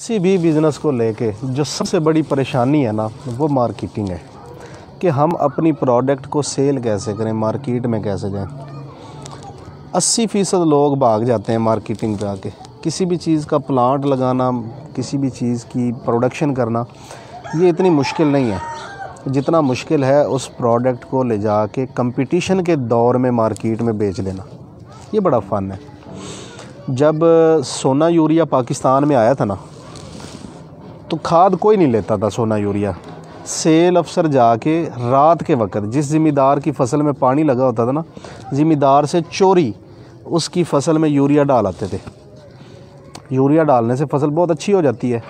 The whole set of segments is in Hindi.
किसी भी बिज़नेस को लेके जो सबसे बड़ी परेशानी है ना, वो मार्केटिंग है कि हम अपनी प्रोडक्ट को सेल कैसे करें, मार्केट में कैसे जाएं। 80% लोग भाग जाते हैं मार्केटिंग पे आके। किसी भी चीज़ का प्लांट लगाना, किसी भी चीज़ की प्रोडक्शन करना, ये इतनी मुश्किल नहीं है जितना मुश्किल है उस प्रोडक्ट को ले जाके कंपटीशन के दौर में मार्केट में बेच देना। ये बड़ा फ़न है। जब सोना यूरिया पाकिस्तान में आया था ना, तो खाद कोई नहीं लेता था सोना यूरिया। सेल अफसर जाके रात के वक्त जिस ज़िम्मेदार की फ़सल में पानी लगा होता था ना, ज़िम्मेदार से चोरी उसकी फ़सल में यूरिया डाल आते थे। यूरिया डालने से फ़सल बहुत अच्छी हो जाती है।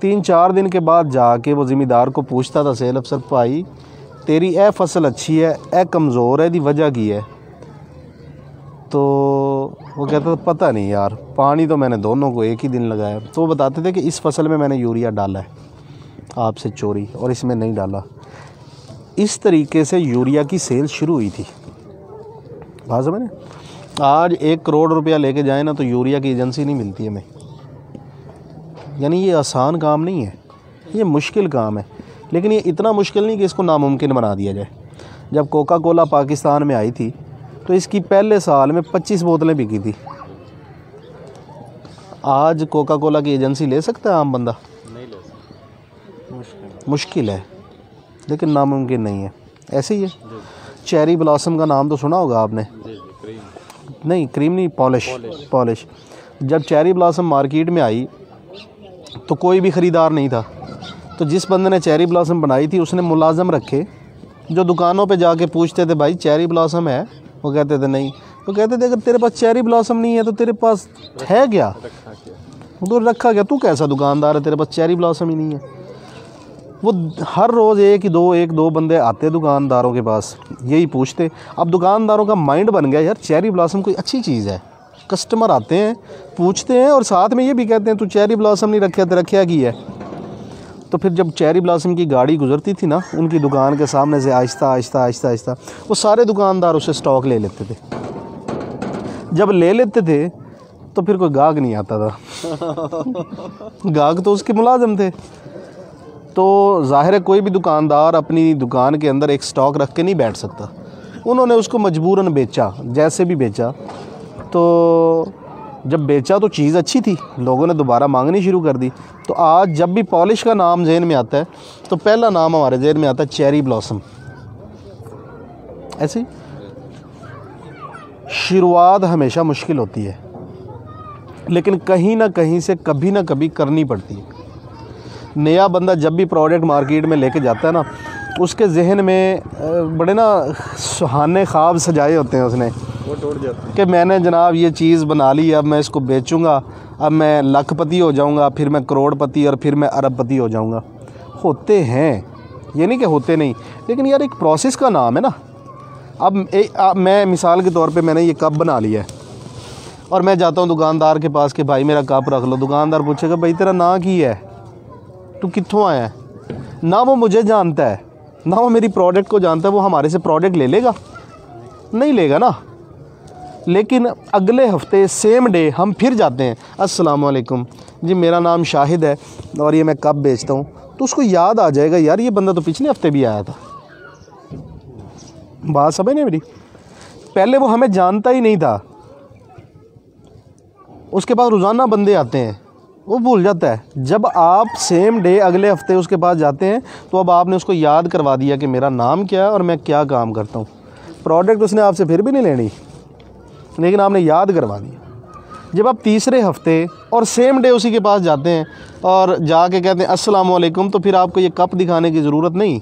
3-4 दिन के बाद जाके वो ज़िम्मेदार को पूछता था सेल अफसर, भाई तेरी ए फ़सल अच्छी है, ए कमज़ोर है, दी वजह की है? तो वो कहता था पता नहीं यार, पानी तो मैंने दोनों को एक ही दिन लगाया। तो वो बताते थे कि इस फसल में मैंने यूरिया डाला है आपसे चोरी, और इसमें नहीं डाला। इस तरीके से यूरिया की सेल शुरू हुई थी। बात समझे? आज 1 करोड़ रुपया लेके जाए ना, तो यूरिया की एजेंसी नहीं मिलती हमें। यानी ये आसान काम नहीं है, ये मुश्किल काम है। लेकिन ये इतना मुश्किल नहीं कि इसको नामुमकिन बना दिया जाए। जब कोका कोला पाकिस्तान में आई थी तो इसकी पहले साल में 25 बोतलें बिकी थी। आज कोका कोला की एजेंसी ले सकता है आम बंदा? नहीं ले सकता, मुश्किल है, लेकिन नामुमकिन नहीं है। ऐसे ही है। चेरी ब्लॉसम का नाम तो सुना होगा आपने? नहीं, क्रीम नहीं, पॉलिश। जब चेरी ब्लॉसम मार्केट में आई तो कोई भी ख़रीदार नहीं था। तो जिस बंदे ने चेरी ब्लॉसम बनाई थी उसने मुलाजम रखे जो दुकानों पे जाके पूछते थे, भाई चेरी ब्लॉसम है? वो कहते थे नहीं। तो कहते थे अगर तेरे पास चेरी ब्लॉसम नहीं है तो तेरे पास है क्या? तो रखा क्या? तू कैसा दुकानदार है, तेरे पास चेरी ब्लॉसम ही नहीं है? वो हर रोज़ एक दो बंदे आते दुकानदारों के पास, यही पूछते। अब दुकानदारों का माइंड बन गया, यार चेरी ब्लॉसम कोई अच्छी चीज़ है। कस्टमर आते हैं, पूछते हैं, और साथ में ये भी कहते हैं तू चेरी ब्लॉसम नहीं रखा, तो रखा की है? तो फिर जब चेरी ब्लॉसम की गाड़ी गुजरती थी ना उनकी दुकान के सामने से, आहिस्ता वो सारे दुकानदार उससे स्टॉक ले लेते थे। जब ले लेते थे तो फिर कोई गाहक नहीं आता था। गाहक तो उसके मुलाजिम थे। तो ज़ाहिर है कोई भी दुकानदार अपनी दुकान के अंदर एक स्टॉक रख के नहीं बैठ सकता। उन्होंने उसको मजबूरन बेचा, जैसे भी बेचा। तो जब बेचा तो चीज़ अच्छी थी, लोगों ने दोबारा मांगनी शुरू कर दी। तो आज जब भी पॉलिश का नाम जहन में आता है तो पहला नाम हमारे जहन में आता है चेरी ब्लॉसम। ऐसे शुरुआत हमेशा मुश्किल होती है, लेकिन कहीं ना कहीं से कभी ना कभी करनी पड़ती है। नया बंदा जब भी प्रोडक्ट मार्केट में लेके जाता है ना, उसके जहन में बड़े ना सुहाने ख्वाब सजाए होते हैं उसने, वो टूट जाता है कि मैंने जनाब ये चीज़ बना ली, अब मैं इसको बेचूंगा, अब मैं लखपति हो जाऊंगा, फिर मैं करोड़पति, और फिर मैं अरबपति हो जाऊंगा। होते हैं, ये नहीं कि होते नहीं, लेकिन यार एक प्रोसेस का नाम है ना। अब मैं मिसाल के तौर पे मैंने ये कप बना लिया है और मैं जाता हूँ दुकानदार के पास कि भाई मेरा कप रख लो। दुकानदार पूछेगा भाई तेरा नाम की है, तू कित्थों आया है? ना वो मुझे जानता है, ना वो मेरी प्रोडक्ट को जानता है। वो हमारे से प्रोडक्ट ले लेगा? नहीं लेगा ना। लेकिन अगले हफ्ते सेम डे हम फिर जाते हैं, अस्सलाम वालेकुम जी, मेरा नाम शाहिद है और ये मैं कप बेचता हूँ। तो उसको याद आ जाएगा, यार ये बंदा तो पिछले हफ्ते भी आया था। बात समझ नहीं मेरी? पहले वो हमें जानता ही नहीं था, उसके पास रोज़ाना बंदे आते हैं, वो भूल जाता है। जब आप सेम डे अगले हफ्ते उसके पास जाते हैं तो अब आपने उसको याद करवा दिया कि मेरा नाम क्या है और मैं क्या काम करता हूँ। प्रोडक्ट उसने आपसे फिर भी नहीं लेनी, लेकिन आपने याद करवा दिया। जब आप तीसरे हफ्ते और सेम डे उसी के पास जाते हैं और जाके कहते हैं अस्सलाम वालेकुम, तो फिर आपको ये कप दिखाने की ज़रूरत नहीं।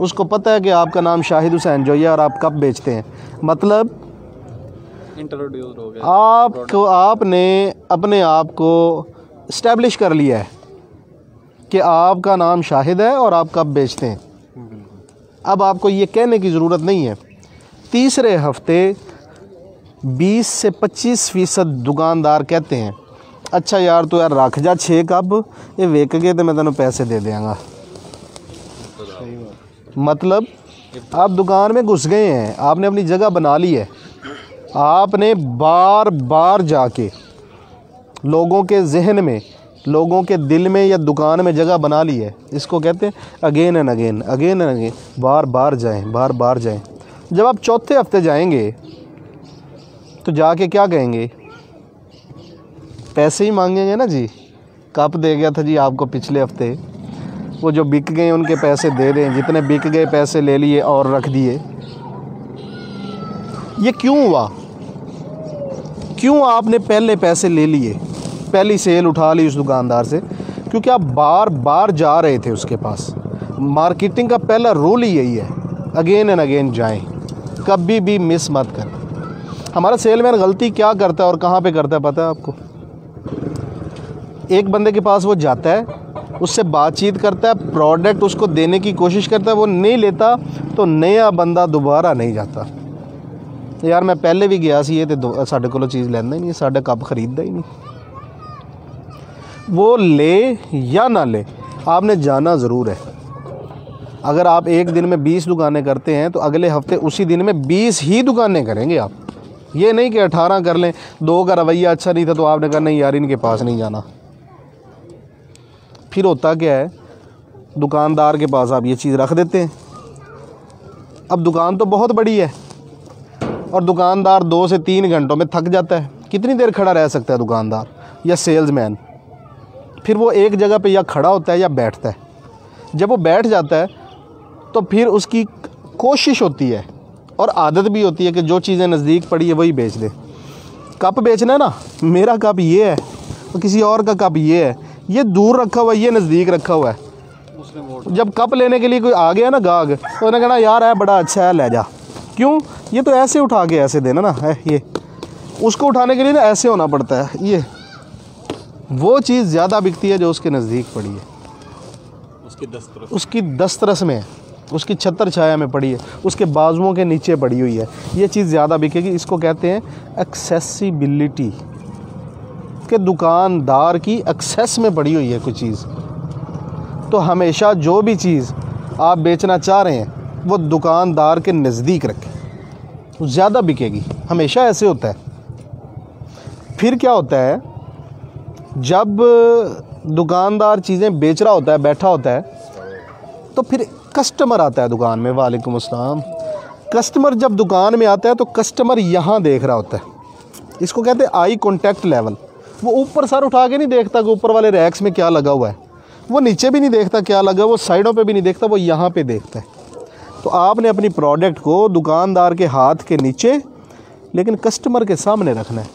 उसको पता है कि आपका नाम शाहिद हुसैन जोया और आप कप बेचते हैं। मतलब इंट्रोड्यूस हो गया आपको, आपने अपने आप को इस्टेब्लिश कर लिया है कि आपका नाम शाहिद है और आप कप बेचते हैं। अब आपको ये कहने की ज़रूरत नहीं है। तीसरे हफ्ते 20 से 25% दुकानदार कहते हैं अच्छा यार तो यार रख जा 6 कप, ये वेक गए तो मैं तेन पैसे दे देंगा। मतलब आप दुकान में घुस गए हैं, आपने अपनी जगह बना ली है, आपने बार बार जाके लोगों के जहन में लोगों के दिल में या दुकान में जगह बना ली है। इसको कहते हैं again and again, again and again, बार बार जाएं, बार बार जाएं। जब आप चौथे हफ्ते जाएंगे तो जाके क्या कहेंगे? पैसे ही मांगेंगे ना जी। कप दे गया था जी आपको पिछले हफ्ते, वो जो बिक गए उनके पैसे दे दें, जितने बिक गए पैसे ले लिए और रख दिए। ये क्यों हुआ? क्यों आपने पहले पैसे ले लिए, पहली सेल उठा ली उस दुकानदार से? क्योंकि आप बार बार जा रहे थे उसके पास। मार्केटिंग का पहला रूल ही यही है, अगेन एंड अगेन जाएं, कभी भी मिस मत करें। हमारा सेलमैन गलती क्या करता है और कहाँ पे करता है पता है आपको? एक बंदे के पास वो जाता है, उससे बातचीत करता है, प्रोडक्ट उसको देने की कोशिश करता है, वो नहीं लेता तो नया बंदा दोबारा नहीं जाता। यार मैं पहले भी गया सी तो साढ़े को चीज़ लेंदा ही नहीं, साढ़े कप खरीदता ही नहीं। वो ले या ना ले, आपने जाना ज़रूर है। अगर आप एक दिन में 20 दुकानें करते हैं तो अगले हफ्ते उसी दिन में 20 ही दुकानें करेंगे आप। ये नहीं कि 18 कर लें, 2 का रवैया अच्छा नहीं था तो आपने कहा नहीं यार इनके पास नहीं जाना। फिर होता क्या है, दुकानदार के पास आप ये चीज़ रख देते हैं। अब दुकान तो बहुत बड़ी है और दुकानदार 2 से 3 घंटों में थक जाता है। कितनी देर खड़ा रह सकता है दुकानदार या सेल्समैन? फिर वो एक जगह पे या खड़ा होता है या बैठता है। जब वो बैठ जाता है तो फिर उसकी कोशिश होती है और आदत भी होती है कि जो चीज़ें नज़दीक पड़ी है वही बेच दे। कप बेचना है ना, मेरा कप ये है और किसी और का कप ये है, ये दूर रखा हुआ है, ये नज़दीक रखा हुआ है। जब कप लेने के लिए कोई आ गया ना गाहक, तो उन्हें कहना यार है बड़ा अच्छा है ले जा। क्यों? ये तो ऐसे उठा के ऐसे देना ना है, ये उसको उठाने के लिए ना ऐसे होना पड़ता है। ये वो चीज़ ज़्यादा बिकती है जो उसके नज़दीक पड़ी है, उसकी दस्तरस में है, उसकी छतर छाया में पड़ी है, उसके बाजुओं के नीचे पड़ी हुई है। ये चीज़ ज़्यादा बिकेगी। इसको कहते हैं एक्सेसिबिलिटी, कि दुकानदार की एक्सेस में पड़ी हुई है कोई चीज़। तो हमेशा जो भी चीज़ आप बेचना चाह रहे हैं वो दुकानदार के नज़दीक रखें, ज़्यादा बिकेगी। हमेशा ऐसे होता है। फिर क्या होता है, जब दुकानदार चीज़ें बेच रहा होता है, बैठा होता है, तो फिर कस्टमर आता है दुकान में। वालेकुम अस्सलाम। कस्टमर जब दुकान में आता है तो कस्टमर यहाँ देख रहा होता है। इसको कहते हैं आई कॉन्टैक्ट लेवल। वो ऊपर सर उठा के नहीं देखता कि ऊपर वाले रैक्स में क्या लगा हुआ है, वो नीचे भी नहीं देखता क्या लगा, वो साइडों पे भी नहीं देखता, वो यहाँ पे देखता है। तो आपने अपनी प्रोडक्ट को दुकानदार के हाथ के नीचे लेकिन कस्टमर के सामने रखना है।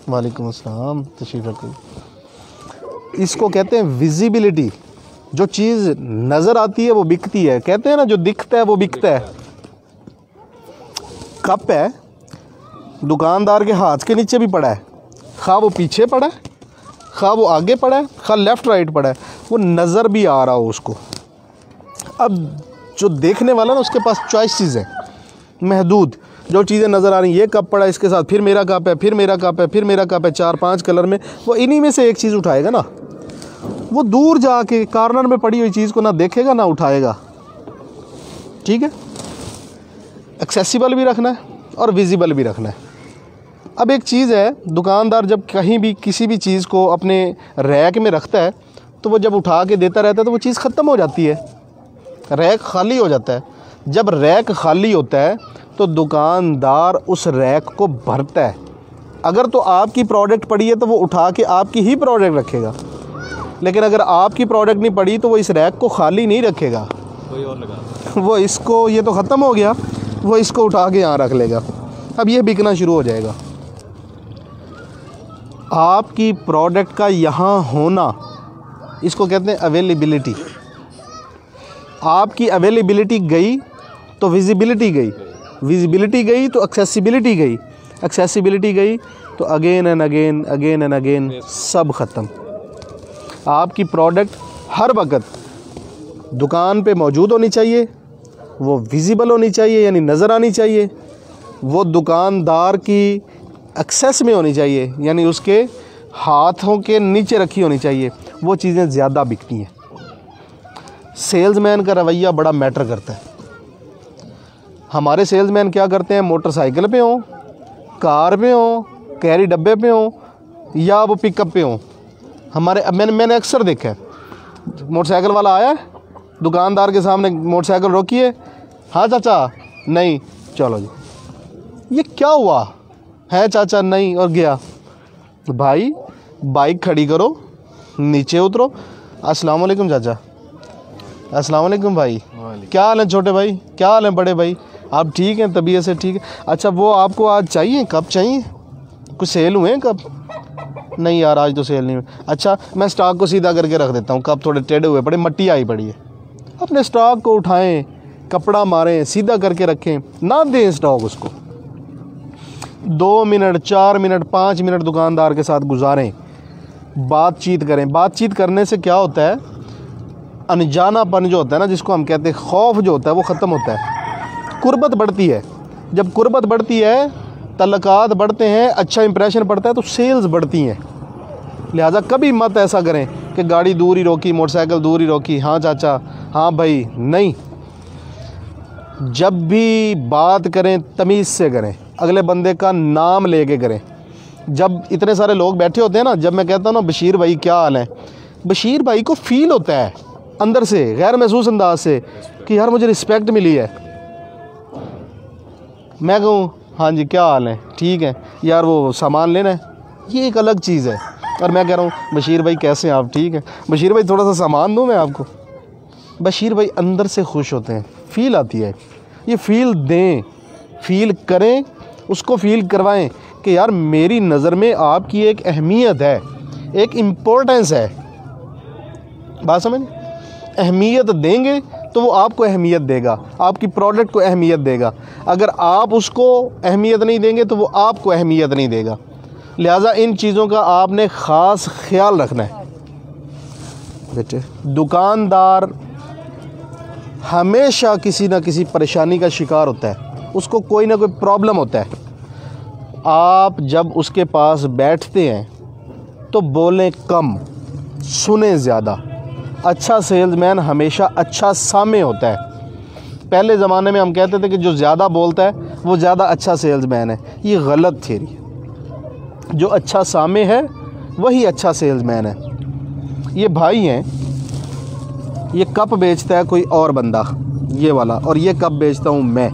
वालेकुम अस्सलाम, तशरीफ़ रखिए। इसको कहते हैं विजिबिलिटी। जो चीज़ नज़र आती है वो बिकती है। कहते हैं ना जो दिखता है वो बिकता है। कप है, दुकानदार के हाथ के नीचे भी पड़ा है, खा वो पीछे पड़ा है, खा वो आगे पड़ा है, खा लेफ़्ट राइट पड़ा है, वो नज़र भी आ रहा हो उसको। अब जो देखने वाला ना उसके पास चॉइसेस है महदूद। जो चीज़ें नज़र आ रही हैं, ये कप पड़ा है इसके साथ, फिर मेरा कप है, फिर मेरा कप है, फिर मेरा कप है, 4-5 कलर में, वो इन्हीं में से एक चीज़ उठाएगा ना। वो दूर जाके कॉर्नर में पड़ी हुई चीज़ को ना देखेगा ना उठाएगा। ठीक है, एक्सेसिबल भी रखना है और विजिबल भी रखना है। अब एक चीज़ है, दुकानदार जब कहीं भी किसी भी चीज़ को अपने रैक में रखता है तो वो जब उठा के देता रहता है तो वो चीज़ ख़त्म हो जाती है, रैक खाली हो जाता है। जब रैक खाली होता है तो दुकानदार उस रैक को भरता है। अगर तो आपकी प्रोडक्ट पड़ी है तो वो उठा के आपकी ही प्रोडक्ट रखेगा, लेकिन अगर आपकी प्रोडक्ट नहीं पड़ी तो वो इस रैक को खाली नहीं रखेगा, कोई और लगा वो इसको, ये तो ख़त्म हो गया, वो इसको उठा के यहाँ रख लेगा। अब ये बिकना शुरू हो जाएगा। आपकी प्रोडक्ट का यहाँ होना, इसको कहते हैं अवेलेबिलिटी। आपकी अवेलेबिलिटी गई तो विजिबिलिटी गई, विजिबिलिटी गई तो एक्सेसिबिलिटी गई, एक्सेसिबिलिटी गई तो again and again, again and again, सब ख़त्म। आपकी प्रोडक्ट हर वक्त दुकान पे मौजूद होनी चाहिए, वो विजिबल होनी चाहिए यानी नज़र आनी चाहिए, वो दुकानदार की एक्सेस में होनी चाहिए यानी उसके हाथों के नीचे रखी होनी चाहिए। वो चीज़ें ज़्यादा बिकती हैं। सेल्समैन का रवैया बड़ा मैटर करता है। हमारे सेल्समैन क्या करते हैं, मोटरसाइकिल पे हों, कार पे हों, कैरी डब्बे पे हों या वो पिकअप पे हों, हमारे मैंने अक्सर देखा है, मोटरसाइकिल वाला आया दुकानदार के सामने, मोटरसाइकिल रोकिए, हाँ चाचा नहीं, चलो जी, ये क्या हुआ है चाचा, नहीं, और गया। भाई बाइक खड़ी करो, नीचे उतरो, अस्सलाम वालेकुम चाचा, अस्सलाम वालेकुम भाई, क्या हाल है छोटे भाई, क्या हाल है बड़े भाई, आप ठीक हैं, तबीयत से ठीक है, अच्छा वो आपको आज चाहिए, कब चाहिए, कुछ सेल हुए हैं कब, नहीं यार आज तो सेल नहीं हुई, अच्छा मैं स्टॉक को सीधा करके रख देता हूँ, कब थोड़े टेढ़े हुए पड़े, मट्टी आई पड़ी है, अपने स्टॉक को उठाएं, कपड़ा मारें, सीधा करके रखें, ना दें स्टॉक उसको। 2 मिनट 4 मिनट 5 मिनट दुकानदार के साथ गुजारें, बातचीत करें। बातचीत करने से क्या होता है, अनजानापन जो होता है ना, जिसको हम कहते हैं खौफ जो होता है, वो ख़त्म होता है, कुर्बत बढ़ती है। जब कुर्बत बढ़ती है, तल्लकात बढ़ते हैं, अच्छा इंप्रेशन पड़ता है, तो सेल्स बढ़ती हैं। लिहाजा कभी मत ऐसा करें कि गाड़ी दूर ही रोकी, मोटरसाइकिल दूर ही रोकी, हाँ चाचा, हाँ भाई, नहीं। जब भी बात करें तमीज़ से करें, अगले बंदे का नाम लेके करें। जब इतने सारे लोग बैठे होते हैं ना, जब मैं कहता हूँ ना बशीर भाई क्या हाल है, बशीर भाई को फील होता है अंदर से, गैर महसूस अंदाज से, कि यार मुझे रिस्पेक्ट मिली है। मैं कहूँ हाँ जी क्या हाल है, ठीक है यार, वो सामान लेना है, ये एक अलग चीज़ है। और मैं कह रहा हूँ बशीर भाई कैसे हैं आप, ठीक है बशीर भाई, थोड़ा सा सामान दूँ मैं आपको। बशीर भाई अंदर से खुश होते हैं, फील आती है। ये फील दें, फील करें, उसको फील करवाएं कि यार मेरी नज़र में आपकी एक अहमियत है, एक इम्पोर्टेंस है। बात समझ, अहमियत देंगे तो वो आपको अहमियत देगा, आपकी प्रोडक्ट को अहमियत देगा। अगर आप उसको अहमियत नहीं देंगे तो वो आपको अहमियत नहीं देगा। लिहाजा इन चीज़ों का आपने ख़ास ख्याल रखना है बेटे। दुकानदार हमेशा किसी न किसी परेशानी का शिकार होता है, उसको कोई ना कोई प्रॉब्लम होता है। आप जब उसके पास बैठते हैं तो बोलें कम, सुने ज़्यादा। अच्छा सेल्समैन हमेशा अच्छा सामे होता है। पहले ज़माने में हम कहते थे कि जो ज़्यादा बोलता है वो ज़्यादा अच्छा सेल्समैन है, ये गलत थ्योरी है। जो अच्छा सामे है वही अच्छा सेल्समैन है। ये भाई हैं, ये कप बेचता है कोई और बंदा, ये वाला, और ये कप बेचता हूँ मैं।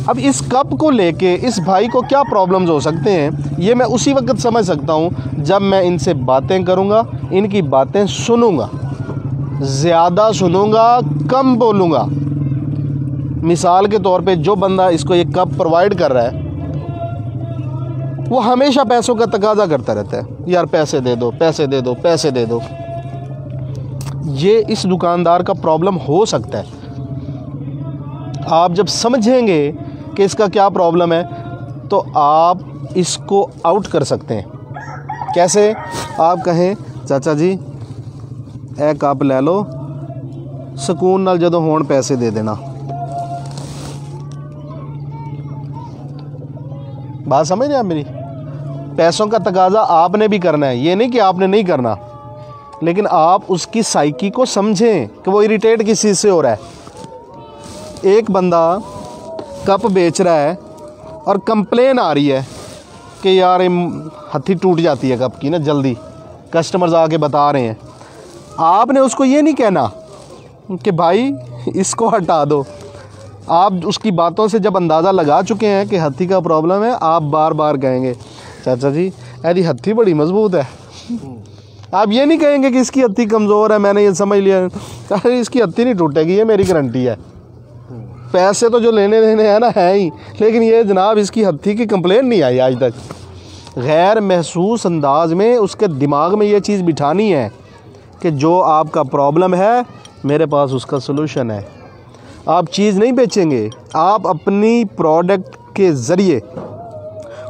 अब इस कप को लेके इस भाई को क्या प्रॉब्लम्स हो सकते हैं, ये मैं उसी वक्त समझ सकता हूँ जब मैं इनसे बातें करूँगा, इनकी बातें सुनूँगा, ज़्यादा सुनूँगा, कम बोलूँगा। मिसाल के तौर पे जो बंदा इसको ये कप प्रोवाइड कर रहा है वो हमेशा पैसों का तकाजा करता रहता है, यार पैसे दे दो, पैसे दे दो, पैसे दे दो। ये इस दुकानदार का प्रॉब्लम हो सकता है। आप जब समझेंगे कि इसका क्या प्रॉब्लम है तो आप इसको आउट कर सकते हैं। कैसे? आप कहें चाचा जी ए कप ले लो, सुकून नाल जदों होण पैसे दे देना। बात समझ रहे हैं आप मेरी? पैसों का तकाजा आपने भी करना है, ये नहीं कि आपने नहीं करना, लेकिन आप उसकी साइकी को समझें कि वो इरिटेट किस चीज़ से हो रहा है। एक बंदा कप बेच रहा है और कंप्लेन आ रही है कि यार हथी टूट जाती है कप की ना जल्दी, कस्टमर्स आके बता रहे हैं। आपने उसको ये नहीं कहना कि भाई इसको हटा दो। आप उसकी बातों से जब अंदाज़ा लगा चुके हैं कि हथी का प्रॉब्लम है, आप बार बार कहेंगे चाचा जी यदि हथी बड़ी मजबूत है। आप ये नहीं कहेंगे कि इसकी हथी कमज़ोर है, मैंने ये समझ लिया, अरे इसकी हथी नहीं टूटेगी, ये मेरी गारंटी है। पैसे तो जो लेने देने हैं ना है ही, लेकिन ये जनाब इसकी हथी की कंप्लेन नहीं आई आज तक। गैर महसूस अंदाज में उसके दिमाग में ये चीज़ बिठानी है कि जो आपका प्रॉब्लम है मेरे पास उसका सलूशन है। आप चीज़ नहीं बेचेंगे, आप अपनी प्रोडक्ट के ज़रिए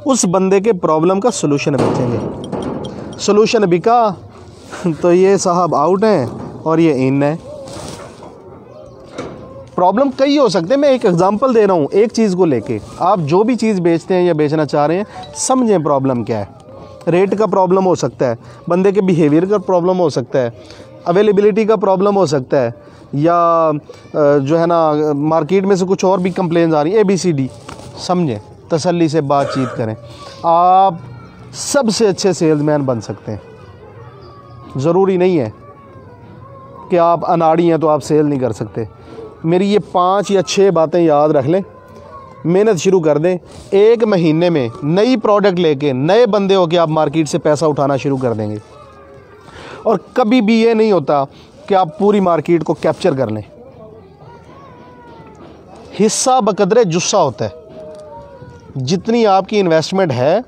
उस बंदे के प्रॉब्लम का सलूशन बेचेंगे। सलूशन बिका तो ये साहब आउट हैं और ये इन है। प्रॉब्लम कई हो सकते हैं, मैं एक एग्जांपल दे रहा हूँ एक चीज़ को लेके। आप जो भी चीज़ बेचते हैं या बेचना चाह रहे हैं समझें प्रॉब्लम क्या है। रेट का प्रॉब्लम हो सकता है, बंदे के बिहेवियर का प्रॉब्लम हो सकता है, अवेलेबिलिटी का प्रॉब्लम हो सकता है, या जो है ना मार्केट में से कुछ और भी कंप्लेंट्स आ रही है। ABCD समझें, तसल्ली से बातचीत करें, आप सबसे अच्छे सेल्समैन बन सकते हैं। ज़रूरी नहीं है कि आप अनाड़ी हैं तो आप सेल नहीं कर सकते। मेरी ये 5 या 6 बातें याद रख लें, मेहनत शुरू कर दें। 1 महीने में नई प्रोडक्ट लेके नए बंदे हो के आप मार्केट से पैसा उठाना शुरू कर देंगे। और कभी भी ये नहीं होता कि आप पूरी मार्केट को कैप्चर कर लें। हिस्सा बकदरे जुस्सा होता है। जितनी आपकी इन्वेस्टमेंट है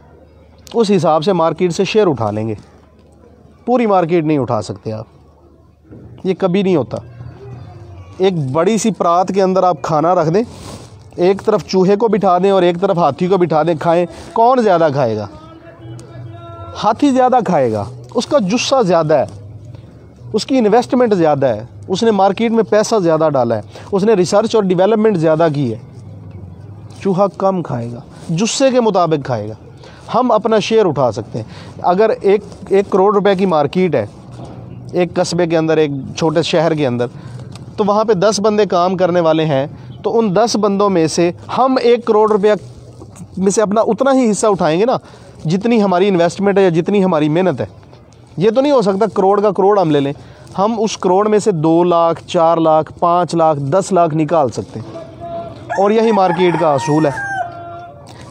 उस हिसाब से मार्केट से शेयर उठा लेंगे। पूरी मार्केट नहीं उठा सकते आप, ये कभी नहीं होता। एक बड़ी सी परात के अंदर आप खाना रख दें, एक तरफ चूहे को बिठा दें और एक तरफ हाथी को बिठा दें, खाएं, कौन ज़्यादा खाएगा? हाथी ज़्यादा खाएगा, उसका जुस्सा ज़्यादा है, उसकी इन्वेस्टमेंट ज़्यादा है, उसने मार्केट में पैसा ज़्यादा डाला है, उसने रिसर्च और डेवलपमेंट ज़्यादा की है। चूहा कम खाएगा, जुस्से के मुताबिक खाएगा। हम अपना शेयर उठा सकते हैं। अगर 1 करोड़ रुपए की मार्केट है एक कस्बे के अंदर, एक छोटे शहर के अंदर, तो वहाँ पे 10 बंदे काम करने वाले हैं, तो उन 10 बंदों में से हम 1 करोड़ रुपया में से अपना उतना ही हिस्सा उठाएंगे ना जितनी हमारी इन्वेस्टमेंट है या जितनी हमारी मेहनत है। ये तो नहीं हो सकता करोड़ का करोड़ हम ले लें। हम उस करोड़ में से 2 लाख, 4 लाख, 5 लाख, 10 लाख निकाल सकते हैं, और यही मार्केट का असूल है।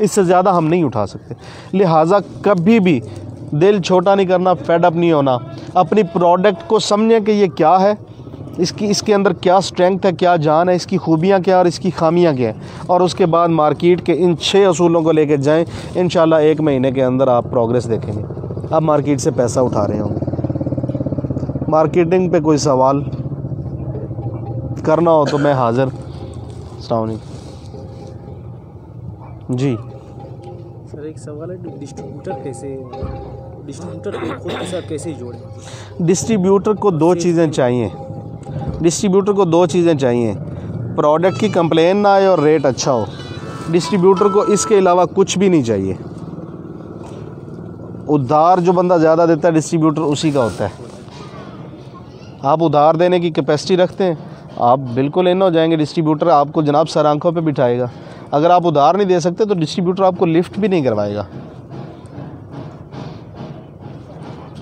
इससे ज़्यादा हम नहीं उठा सकते। लिहाजा कभी भी दिल छोटा नहीं करना, फेड अप नहीं होना। अपनी प्रोडक्ट को समझें कि ये क्या है, इसके अंदर क्या स्ट्रेंथ है, क्या जान है, इसकी खूबियाँ क्या और इसकी खामियाँ क्या हैं, और उसके बाद मार्केट के इन 6 असूलों को लेकर जाएं। इंशाल्लाह 1 महीने के अंदर आप प्रोग्रेस देखेंगे, आप मार्केट से पैसा उठा रहे होंगे। मार्केटिंग पे कोई सवाल करना हो तो मैं हाज़िर। अस्सलाम वालेकुम जी। सर एक सवाल है, डिस्ट्रीब्यूटर को खुद के साथ कैसे जोड़ें? डिस्ट्रीब्यूटर को 2 चीज़ें चाहिए। डिस्ट्रीब्यूटर को 2 चीज़ें चाहिए, प्रोडक्ट की कंप्लेन ना आए और रेट अच्छा हो। डिस्ट्रीब्यूटर को इसके अलावा कुछ भी नहीं चाहिए। उधार जो बंदा ज़्यादा देता है डिस्ट्रीब्यूटर उसी का होता है। आप उधार देने की कैपेसिटी रखते हैं, आप बिल्कुल इन हो जाएंगे। डिस्ट्रीब्यूटर आपको जनाब सर आंखों पे बिठाएगा। अगर आप उधार नहीं दे सकते तो डिस्ट्रीब्यूटर आपको लिफ्ट भी नहीं करवाएगा।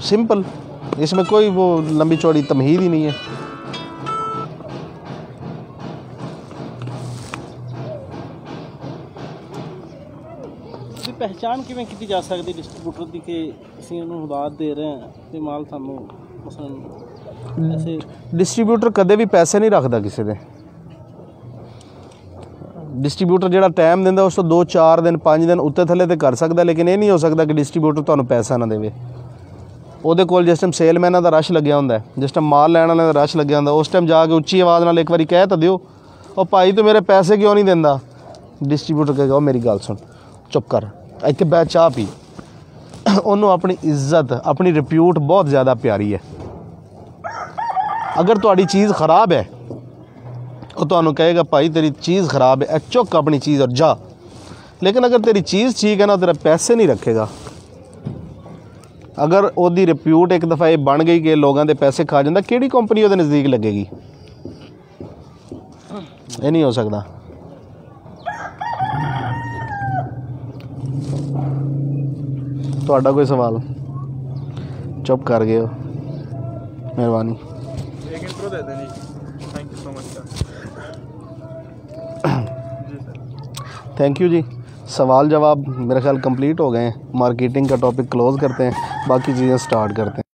सिंपल, इसमें कोई वो लंबी चौड़ी तमहीद ही नहीं है। पहचान किवें की जा सकती डिस्ट्रीब्यूटर की कि ਅਸੀਂ ਉਹਨੂੰ ਉਧਾਰ ਦੇ ਰਹੇ ਹਾਂ ਤੇ ਮਾਲ ਸਾਨੂੰ ਮਸਲਨ ऐसे? डिस्ट्रीब्यूटर कदे भी पैसे नहीं रखता किसी दे। डिस्ट्रीब्यूटर ਜਿਹੜਾ ਟਾਈਮ ਦਿੰਦਾ ਉਸ ਤੋਂ 2-4 ਦਿਨ 5 ਦਿਨ ਉੱਤੇ ਥੱਲੇ ਤੇ ਕਰ ਸਕਦਾ, ਲੇਕਿਨ ਇਹ ਨਹੀਂ ਹੋ ਸਕਦਾ ਕਿ डिस्ट्रीब्यूटर ਤੁਹਾਨੂੰ ਪੈਸਾ ਨਾ ਦੇਵੇ। ਉਹਦੇ ਕੋਲ ਜਿਸ ਟਾਈਮ ਸੇਲਮੈਨਾਂ ਦਾ ਰਸ਼ ਲੱਗਿਆ ਹੁੰਦਾ, ਜਿਸ ਟਾਈਮ ਮਾਲ ਲੈਣ ਵਾਲਿਆਂ ਦਾ ਰਸ਼ ਲੱਗਿਆ ਹੁੰਦਾ, ਉਸ ਟਾਈਮ ਜਾ ਕੇ ਉੱਚੀ ਆਵਾਜ਼ ਨਾਲ ਇੱਕ ਵਾਰੀ ਕਹਿ ਤਾਂ ਦਿਓ, ਉਹ ਭਾਈ ਤੂੰ ਮੇਰੇ ਪੈਸੇ ਕਿਉਂ ਨਹੀਂ ਦਿੰਦਾ? डिस्ट्रीब्यूटर ਕਹੇਗਾ ਉਹ ਮੇਰੀ ਗੱਲ ਸੁਣ, ਚੁੱਪ ਕਰ, ਇੱਥੇ ਬੈ ਚਾਹ ਪੀ। ਉਹਨੂੰ ਆਪਣੀ ਇੱਜ਼ਤ, ਆਪਣੀ ਰਿਪਿਊਟ ਬਹੁਤ ਜ਼ਿਆਦਾ ਪਿਆਰੀ ਹੈ। अगर तुहाड़ी चीज़ ख़राब है वो तुहानू कहेगा भाई तेरी चीज़ ख़राब है, चुक अपनी चीज़ और जा। लेकिन अगर तेरी चीज़ ठीक है ना, तेरा पैसे नहीं रखेगा। अगर ओदी रिप्यूट एक दफ़ा ये बन गई कि लोगों के पैसे खा जाता, किहड़ी कंपनी वो नज़दीक लगेगी? ये नहीं हो सकता। तुहाडा कोई सवाल? चुप कर गए हो, मेहरबानी। दे दें जी। Thank you so much sir. Thank you जी। सवाल जवाब मेरा ख्याल कंप्लीट हो गए हैं। मार्केटिंग का टॉपिक क्लोज़ करते हैं, बाकी चीज़ें स्टार्ट करते हैं।